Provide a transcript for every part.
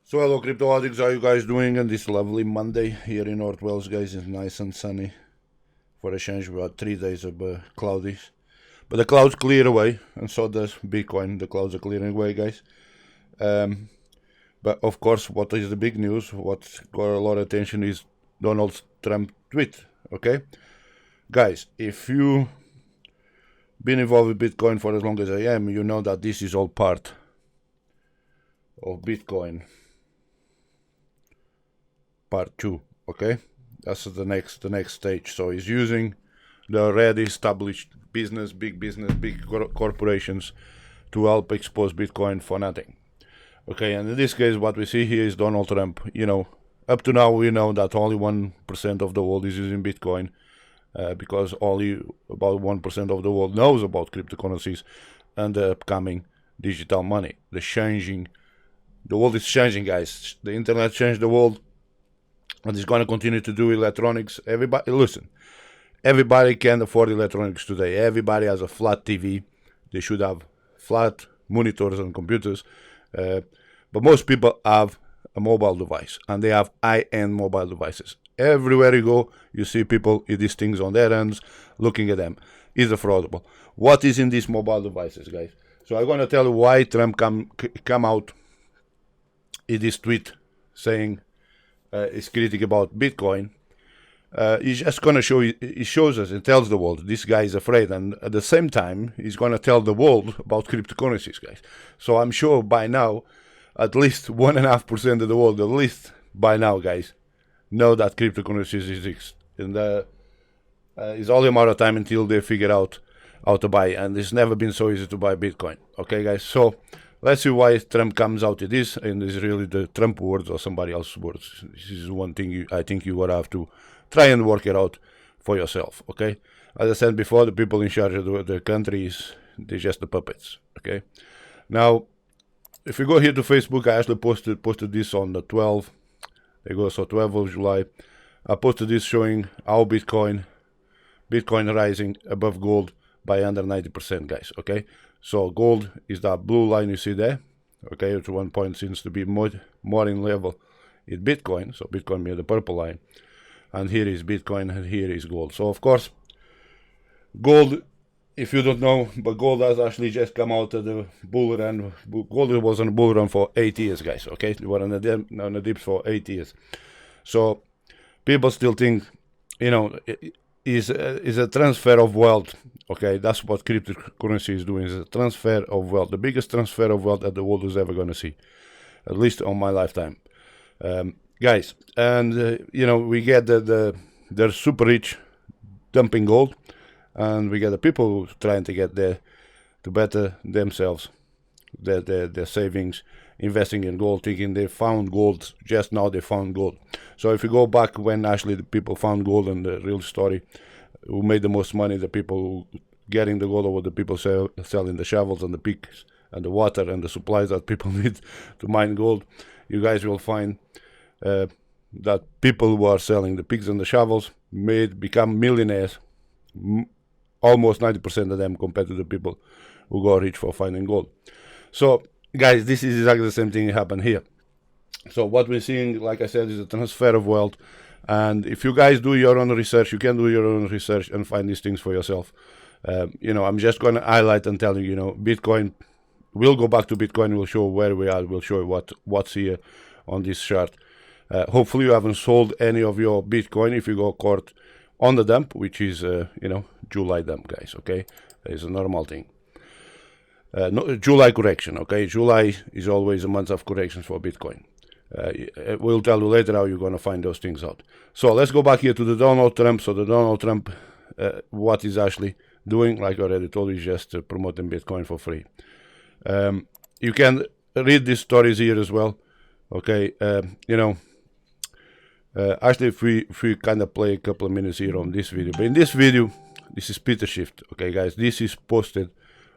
So hello crypto addicts, how are you guys doing on this lovely Monday here in North Wales, guys? It's nice and sunny. For a change, we had 3 days of cloudy. But the clouds clear away, and so does Bitcoin. The clouds are clearing away, guys. But of course, what is the big news? What got a lot of attention is Donald Trump tweet, okay? Guys, if you been involved with Bitcoin for as long as I am, you know that this is all part of Bitcoin. Part 2, okay? That's the next stage. So he's using the already established big corporations to help expose Bitcoin for nothing. Okay, and in this case, what we see here is Donald Trump. You know, up to now, we know that only 1% of the world is using Bitcoin because only about 1% of the world knows about cryptocurrencies and the upcoming digital money. The world is changing, guys. The internet changed the world, and it's going to continue to do electronics. Everybody, listen, everybody can afford electronics today. Everybody has a flat TV. They should have flat monitors and computers. But most people have a mobile device, and they have high-end mobile devices. Everywhere you go, you see people with these things on their hands, looking at them. It's affordable. What is in these mobile devices, guys? So I'm going to tell you why Trump come out in this tweet saying is critical about Bitcoin. He's just going to show, he shows us and tells the world this guy is afraid, and at the same time he's going to tell the world about cryptocurrencies, guys. So I'm sure by now at least 1.5% of the world, at least by now, guys, know that cryptocurrencies exist, and it's only a matter of time until they figure out how to buy, and it's never been so easy to buy Bitcoin. Okay, guys, so let's see why Trump comes out with this, and it's really the Trump words or somebody else's words. This is one thing I think you would have to try and work it out for yourself, okay? As I said before, the people in charge of the countries, they're just the puppets, okay? Now, if you go here to Facebook, I actually posted this on the 12th. There you go, so 12th of July. I posted this showing how Bitcoin rising above gold by under 90%, guys, okay? So gold is that blue line you see there, okay? At one point seems to be more in level with Bitcoin, so Bitcoin made the purple line. And here is Bitcoin, and here is gold. So of course, gold, if you don't know, but gold has actually just come out of the bull run. Gold was on a bull run for 8 years, guys, okay? We were on the dips for 8 years. So people still think, you know, is a transfer of wealth, okay? That's what cryptocurrency is doing, is a transfer of wealth. The biggest transfer of wealth that the world is ever going to see, at least on my lifetime. Guys, and you know, we get they're super rich dumping gold, and we get the people trying to get there to better themselves, their savings, investing in gold, thinking they found gold. Just now they found gold. So if you go back when actually the people found gold, and the real story, who made the most money, the people who getting the gold, or the people selling the shovels and the picks and the water and the supplies that people need to mine gold, you guys will find that people who are selling the picks and the shovels become millionaires, almost 90% of them, compared to the people who got rich for finding gold. So guys, this is exactly the same thing happened here. So what we're seeing, like I said, is a transfer of wealth. And if you guys do your own research, you can do your own research and find these things for yourself. You know, I'm just going to highlight and tell you, you know, Bitcoin, we'll go back to Bitcoin, we'll show where we are, we'll show you what's here on this chart. Hopefully you haven't sold any of your Bitcoin if you go caught on the dump, which is, you know, July dump, guys, okay? It's a normal thing. No, July correction, okay? July is always a month of corrections for Bitcoin. We'll tell you later how you're going to find those things out. So let's go back here to the Donald Trump. So the Donald Trump, what he's actually doing, like I already told you, is just promoting Bitcoin for free. You can read these stories here as well, okay? You know, actually, if we kind of play a couple of minutes here on this video, but in this video, this is Peter Schiff, okay, guys? This is posted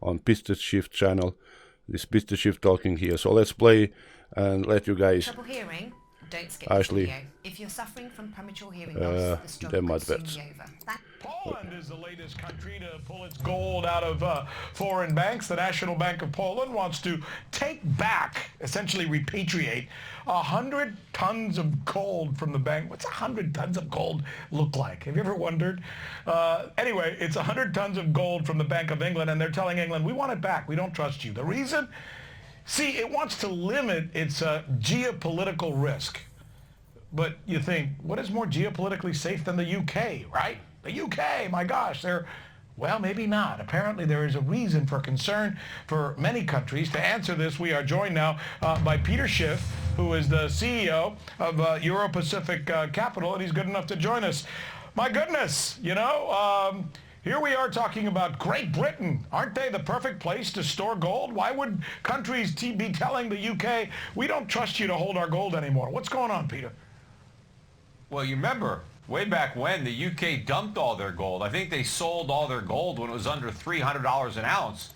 on Peter Schiff channel. This Peter Schiff talking here. So let's play and let you guys. Trouble hearing? Don't skip actually the video. If you're suffering from premature hearing loss, the struggle them could soon adverts. be over. Poland is the latest country to pull its gold out of foreign banks. The National Bank of Poland wants to take back, essentially repatriate, 100 tons of gold from the bank. What's 100 tons of gold look like? Have you ever wondered? Anyway, it's 100 tons of gold from the Bank of England, and they're telling England, we want it back. We don't trust you. The reason? See, it wants to limit its geopolitical risk. But you think, what is more geopolitically safe than the UK, right? The UK, my gosh, well, maybe not. Apparently there is a reason for concern for many countries. To answer this, we are joined now by Peter Schiff, who is the CEO of Euro-Pacific Capital, and he's good enough to join us. My goodness, here we are talking about Great Britain. Aren't they the perfect place to store gold? Why would countries be telling the UK, we don't trust you to hold our gold anymore? What's going on, Peter? Well, you remember, way back when the UK dumped all their gold. I think they sold all their gold when it was under $300 an ounce.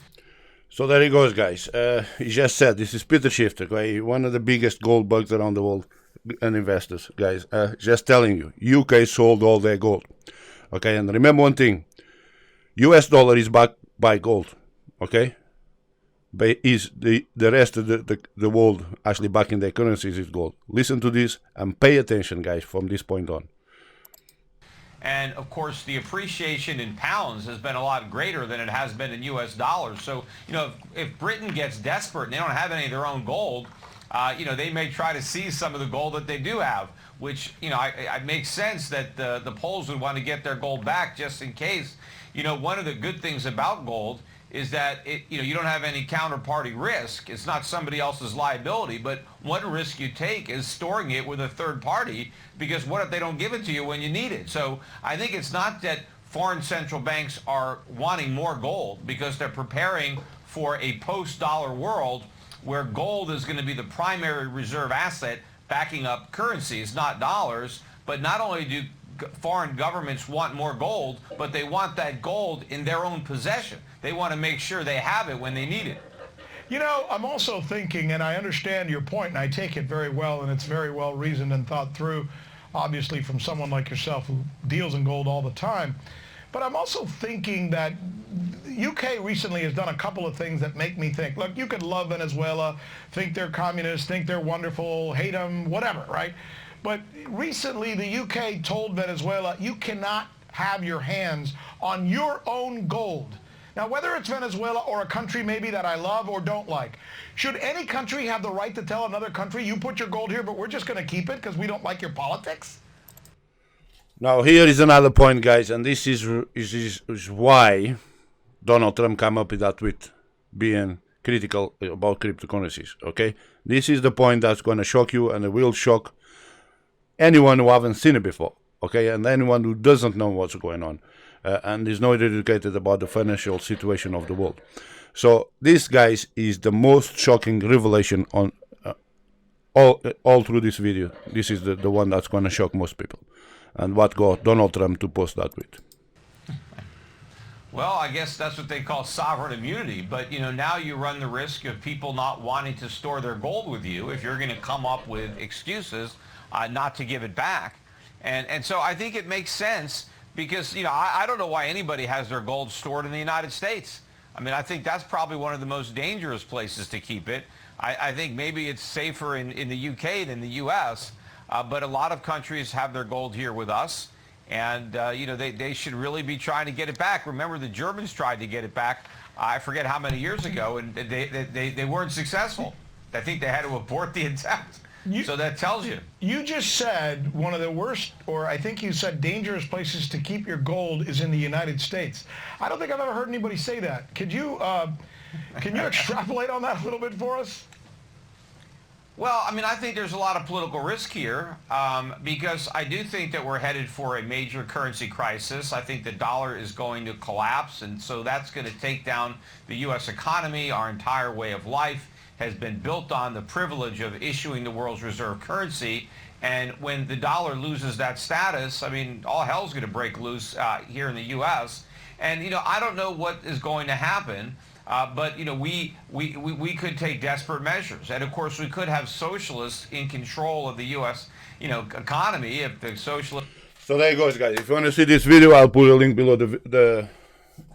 So there he goes, guys. He just said, this is Peter Schiff, okay, one of the biggest gold bugs around the world and investors, guys. Just telling you, UK sold all their gold. Okay, and remember one thing, US dollar is backed by gold, okay? But is the rest of the world actually backing their currencies is gold. Listen to this and pay attention, guys, from this point on. And of course, the appreciation in pounds has been a lot greater than it has been in US dollars. So, if Britain gets desperate and they don't have any of their own gold, they may try to seize some of the gold that they do have, which, it makes sense that the Poles would want to get their gold back just in case. One of the good things about gold is that you don't have any counterparty risk. It's not somebody else's liability, but one risk you take is storing it with a third party, because what if they don't give it to you when you need it? So I think it's not that foreign central banks are wanting more gold, because they're preparing for a post-dollar world where gold is going to be the primary reserve asset backing up currencies, not dollars. But not only do foreign governments want more gold, but they want that gold in their own possession. They want to make sure they have it when they need it. I'm also thinking, and I understand your point, and I take it very well, and it's very well reasoned and thought through, obviously from someone like yourself who deals in gold all the time. But I'm also thinking that UK recently has done a couple of things that make me think, look, you could love Venezuela, think they're communist, think they're wonderful, hate them, whatever, right? But recently the UK told Venezuela, you cannot have your hands on your own gold. Now, whether it's Venezuela or a country maybe that I love or don't like, should any country have the right to tell another country, you put your gold here, but we're just going to keep it because we don't like your politics? Now, here is another point, guys, and this is why Donald Trump came up with that tweet, being critical about cryptocurrencies, okay? This is the point that's going to shock you, and it will shock anyone who haven't seen it before, okay, and anyone who doesn't know what's going on and is not educated about the financial situation of the world. So this, guys, is the most shocking revelation on all through this video. This is the one that's going to shock most people, and what got Donald Trump to post that tweet. Well, I guess that's what they call sovereign immunity. But, now you run the risk of people not wanting to store their gold with you if you're going to come up with excuses not to give it back. And so I think it makes sense because, I don't know why anybody has their gold stored in the United States. I mean, I think that's probably one of the most dangerous places to keep it. I think maybe it's safer in the UK than the US, but a lot of countries have their gold here with us. And, they should really be trying to get it back. Remember, the Germans tried to get it back, I forget how many years ago, and they weren't successful. I think they had to abort the attempt. So that tells you. You just said one of the worst, or I think you said dangerous places to keep your gold is in the United States. I don't think I've ever heard anybody say that. Could you, can you extrapolate on that a little bit for us? Well, I mean, I think there's a lot of political risk here because I do think that we're headed for a major currency crisis. I think the dollar is going to collapse, and so that's going to take down the U.S. economy. Our entire way of life has been built on the privilege of issuing the world's reserve currency. And when the dollar loses that status, I mean, all hell's going to break loose here in the U.S. And, I don't know what is going to happen. But we could take desperate measures, and of course we could have socialists in control of the U.S. Economy if the socialists. So there you go, guys. If you want to see this video, I'll put a link below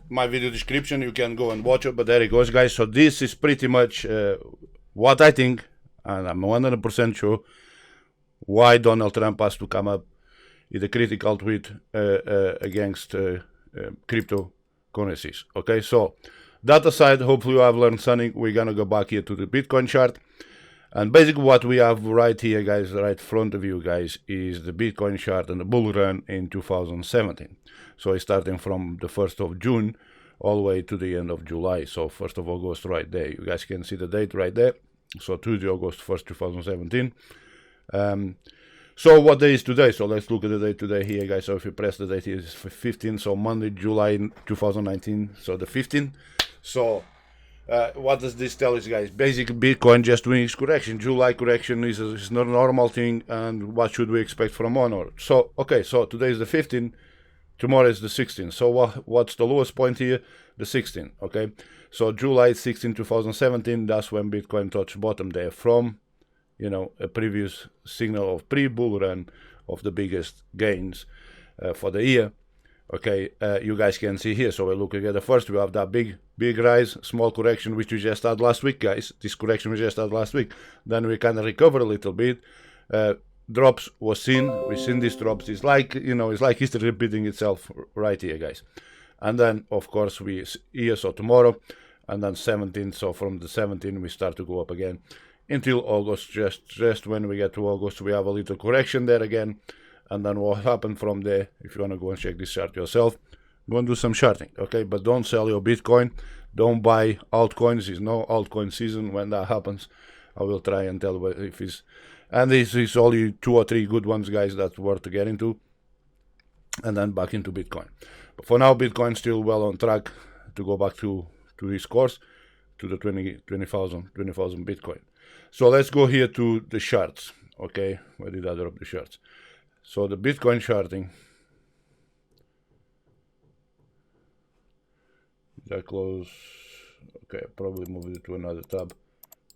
my video description. You can go and watch it. But there it goes, guys. So this is pretty much what I think, and I'm 100% sure why Donald Trump has to come up with a critical tweet against cryptocurrencies. Okay, so that aside, hopefully you have learned something. We're gonna go back here to the Bitcoin chart. And basically what we have right here, guys, right in front of you guys, is the Bitcoin chart and the bull run in 2017. So it's starting from the 1st of June all the way to the end of July. So 1st of August right there. You guys can see the date right there. So Tuesday, August 1st, 2017. So what day is today? So let's look at the date today here, guys. So if you press the date here, it's 15. So Monday, July 2019. So the 15th. So what does this tell us, guys? Basically, Bitcoin just doing its correction. July correction is not a normal thing, and what should we expect from onward? So, okay, so today is the 15th, tomorrow is the 16th. So what's the lowest point here? The 16th, okay? So July 16, 2017, that's when Bitcoin touched bottom there from, a previous signal of pre-bull run of the biggest gains for the year. Okay, you guys can see here. So we're looking at the first, we have that big rise, small correction, which we just had last week, guys. This correction we just had last week. Then we kind of recover a little bit. Drops was seen. We've seen these drops. It's like, it's like history repeating itself right here, guys. And then, of course, we here, so tomorrow, and then 17th. So from the 17th, we start to go up again until August. Just when we get to August, we have a little correction there again. And then what happened from there, if you want to go and check this chart yourself, go and do some charting, okay? But don't sell your Bitcoin. Don't buy altcoins. It's no altcoin season. When that happens, I will try and tell if it's... And this is only 2 or 3 good ones, guys, that's worth to get into. And then back into Bitcoin. But for now, Bitcoin still well on track to go back to his course, to the 20,000 Bitcoin. So let's go here to the charts, okay? Where did I drop the charts? So the Bitcoin charting, did I close? Okay, probably move it to another tab,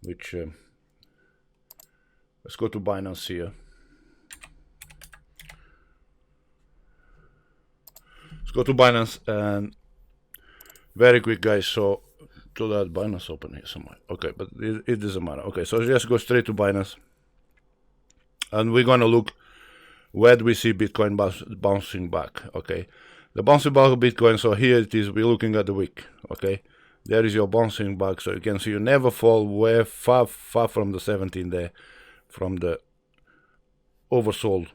which, let's go to Binance here. Let's go to Binance and very quick, guys. So to that Binance open here somewhere. Okay, but it doesn't matter. Okay, so just go straight to Binance and we're gonna look where do we see Bitcoin bouncing back, okay? The bouncing back of Bitcoin, so here it is, we're looking at the wick, okay? There is your bouncing back, so you can see you never fall way far from the 17 there, from the oversold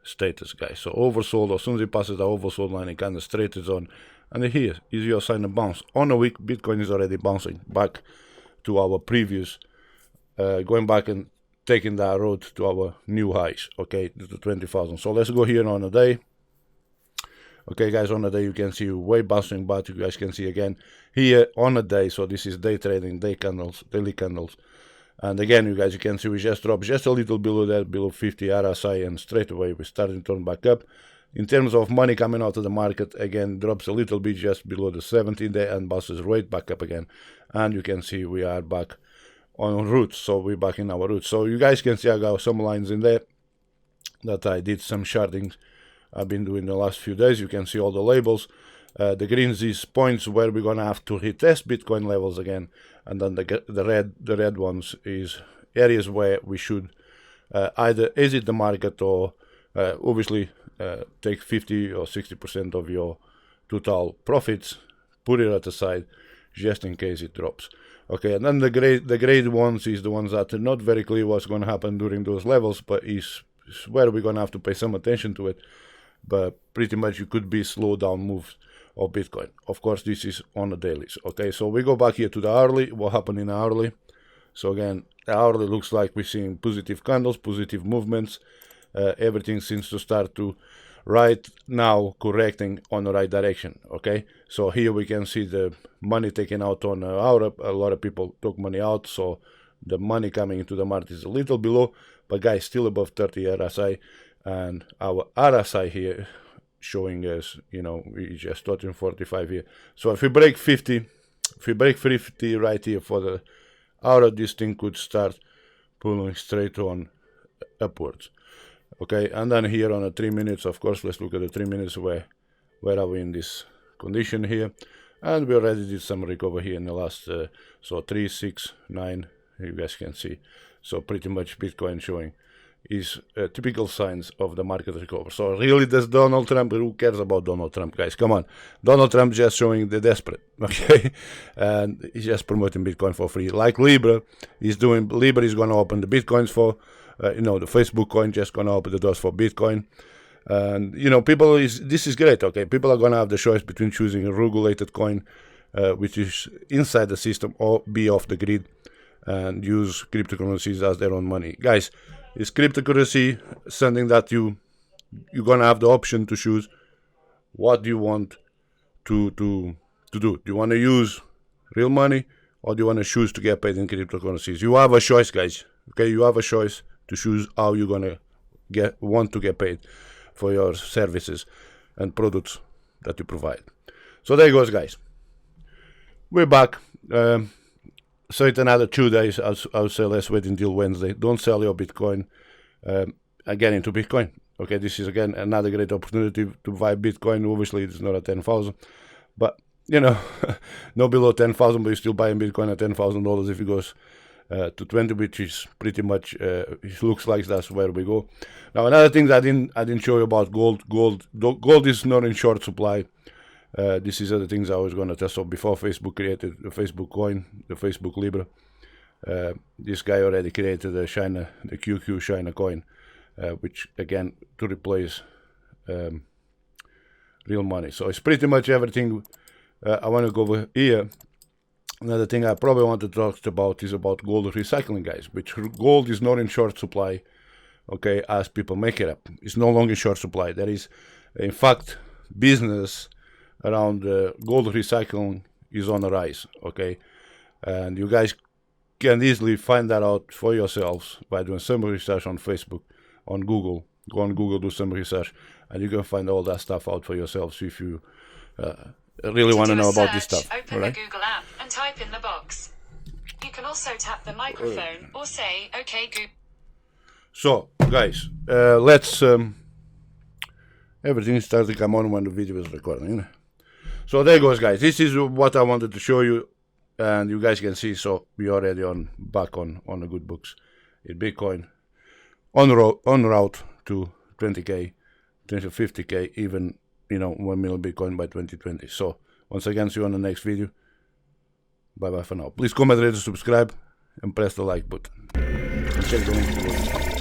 status, guys. So oversold, as soon as it passes the oversold line, it kind of straightens on, and here is your sign of bounce. On a week, Bitcoin is already bouncing back to our previous, going back and taking that road to our new highs, okay, to 20,000. So let's go here on a day. Okay, guys, on a day you can see way bouncing back. You guys can see again here on a day. So this is day trading, day candles, daily candles. And again, you guys, you can see we just dropped just a little below that, below 50 RSI, and straight away we're starting to turn back up. In terms of money coming out of the market, again, drops a little bit just below the 17 there and bounces right back up again. And you can see we are back on roots, so we're back in our roots. So you guys can see I got some lines in there that I did some charting I've been doing the last few days. You can see all the labels. The greens is points where we're gonna have to retest Bitcoin levels again, and then the red ones is areas where we should either exit the market or obviously take 50 or 60% of your total profits, put it at the side just in case it drops. Okay, and then the grade ones is the ones that are not very clear what's going to happen during those levels, but is where we're going to have to pay some attention to it. But pretty much you could be slow down moves of Bitcoin. Of course, this is on the dailies. Okay, so we go back here to the hourly. What happened in the hourly? So again, the hourly looks like we're seeing positive candles, positive movements. Everything seems to start to right now correcting on the right direction. Okay, so here we can see the money taken out on our, a lot of people took money out, so the money coming into the market is a little below, but guys, still above 30 RSI, and our RSI here showing us, we just touching 45 here. So if we break 50, if we break 50 right here for the hour, this thing could start pulling straight on upwards. Okay, and then here on the 3 minutes, of course, let's look at the 3 minutes where are we in this condition here. And we already did some recover here in the last, so 3, 6, 9, you guys can see. So pretty much Bitcoin showing is typical signs of the market recover. So really, does Donald Trump, who cares about Donald Trump, guys? Come on. Donald Trump just showing the desperate, okay? And he's just promoting Bitcoin for free. Like Libra is doing, Libra is going to open the Bitcoins for, the Facebook coin just going to open the doors for Bitcoin. And, this is great, okay? People are going to have the choice between choosing a regulated coin, which is inside the system, or be off the grid and use cryptocurrencies as their own money. Guys, is cryptocurrency something that you're going to have the option to choose what do you want to do? Do you want to use real money, or do you want to choose to get paid in cryptocurrencies? You have a choice, guys, okay? You have a choice to choose how you're going to want to get paid for your services and products that you provide. So there goes, guys. We're back. So it's another 2 days. I'll say let's wait until Wednesday. Don't sell your Bitcoin again into Bitcoin. Okay, this is again another great opportunity to buy Bitcoin. Obviously, it's not at 10,000, but no below 10,000. But you're still buying Bitcoin at $10,000 if it goes to 20, which is pretty much. It looks like that's where we go. Now, another thing that I didn't show you about gold. Gold is not in short supply. This is other things I was going to test. So before Facebook created the Facebook coin, the Facebook Libra, this guy already created the QQ China coin, which again to replace real money. So it's pretty much everything. I want to go over here. Another thing I probably want to talk about is about gold recycling, guys. Which gold is not in short supply, okay, as people make it up. It's no longer in short supply. There is, in fact, business around gold recycling is on the rise, okay? And you guys can easily find that out for yourselves by doing some research on Facebook, on Google. Go on Google, do some research, and you can find all that stuff out for yourselves if you really want to know about this stuff. Open the Google app and type in the box. You can also tap the microphone or say, "Okay, Google." So, guys, let's... everything starts to come on when the video is recording. So there goes, guys. This is what I wanted to show you, and you guys can see. So we already back on the good books in Bitcoin, on route to 20k, 50k, even 1 million Bitcoin by 2020. So once again, see you on the next video. Bye bye for now. Please comment, rate, subscribe, and press the like button. And check the link below.